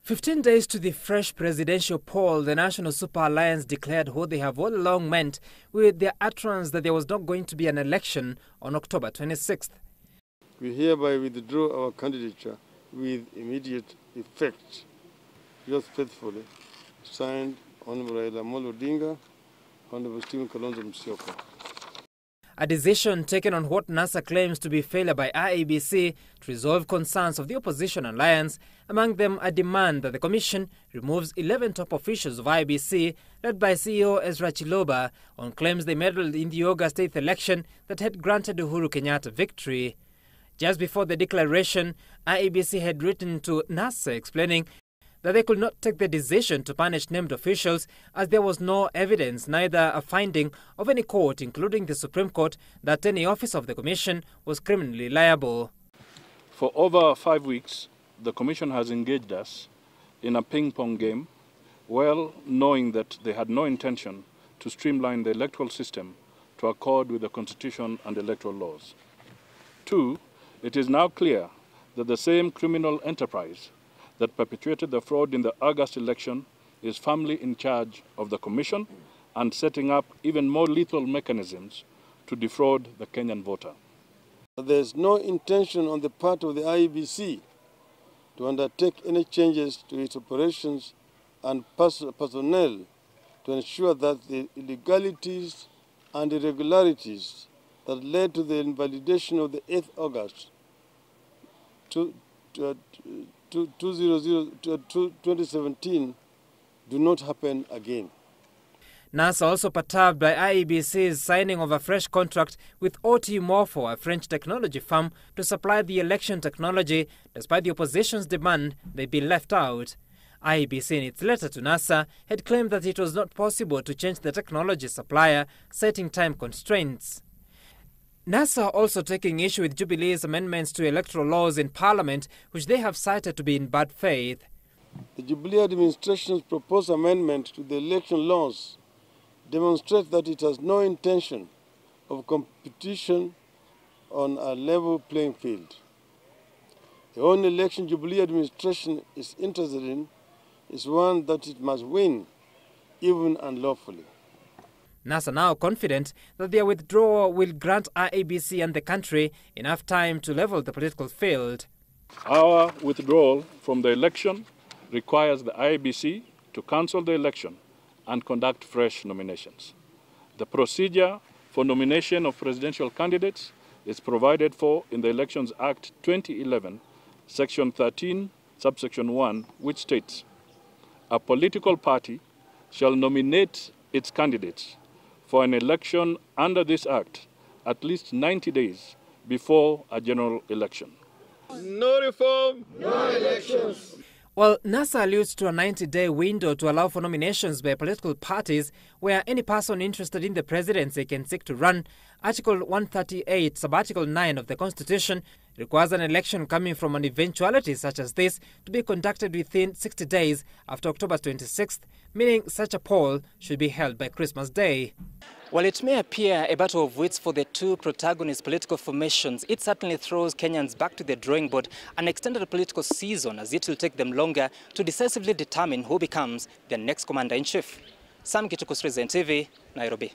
15 days to the fresh presidential poll, the National Super Alliance declared what they have all along meant with their utterance that there was not going to be an election on October 26th. We hereby withdraw our candidature with immediate effect. Yours faithfully, signed Honorable Raila Odinga, Honorable Kalonzo Musyoka. A decision taken on what NASA claims to be failure by IEBC to resolve concerns of the opposition alliance, among them a demand that the Commission removes 11 top officials of IEBC, led by CEO Ezra Chiloba, on claims they meddled in the August 8th election that had granted Uhuru Kenyatta victory. Just before the declaration, IEBC had written to NASA explaining that they could not take the decision to punish named officials as there was no evidence, neither a finding of any court, including the Supreme Court, that any officer of the Commission was criminally liable. For over 5 weeks, the Commission has engaged us in a ping-pong game, well knowing that they had no intention to streamline the electoral system to accord with the Constitution and electoral laws. 2, it is now clear that the same criminal enterprise that perpetuated the fraud in the August election is firmly in charge of the Commission and setting up even more lethal mechanisms to defraud the Kenyan voter. There is no intention on the part of the IEBC to undertake any changes to its operations and personnel to ensure that the illegalities and irregularities that led to the invalidation of the 8th August 2017 do not happen again. NASA also perturbed by IEBC's signing of a fresh contract with OT Morpho, a French technology firm, to supply the election technology, despite the opposition's demand they be left out. IEBC, in its letter to NASA, had claimed that it was not possible to change the technology supplier, citing time constraints. NASA also taking issue with Jubilee's amendments to electoral laws in Parliament, which they have cited to be in bad faith. The Jubilee administration's proposed amendment to the election laws demonstrates that it has no intention of competition on a level playing field. The only election Jubilee administration is interested in is one that it must win, even unlawfully. NASA now confident that their withdrawal will grant IEBC and the country enough time to level the political field. Our withdrawal from the election requires the IEBC to cancel the election and conduct fresh nominations. The procedure for nomination of presidential candidates is provided for in the Elections Act 2011, Section 13, subsection 1, which states, "A political party shall nominate its candidates for an election under this Act at least 90 days before a general election." No reform, no elections. Well, NASA alludes to a 90-day window to allow for nominations by political parties where any person interested in the presidency can seek to run. Article 138, Subarticle 9 of the Constitution requires an election coming from an eventuality such as this to be conducted within 60 days after October 26th, meaning such a poll should be held by Christmas Day. While it may appear a battle of wits for the two protagonist political formations, it certainly throws Kenyans back to the drawing board, an extended political season, as it will take them longer to decisively determine who becomes their next commander-in-chief. Sam Gituku, Citizen TV, Nairobi.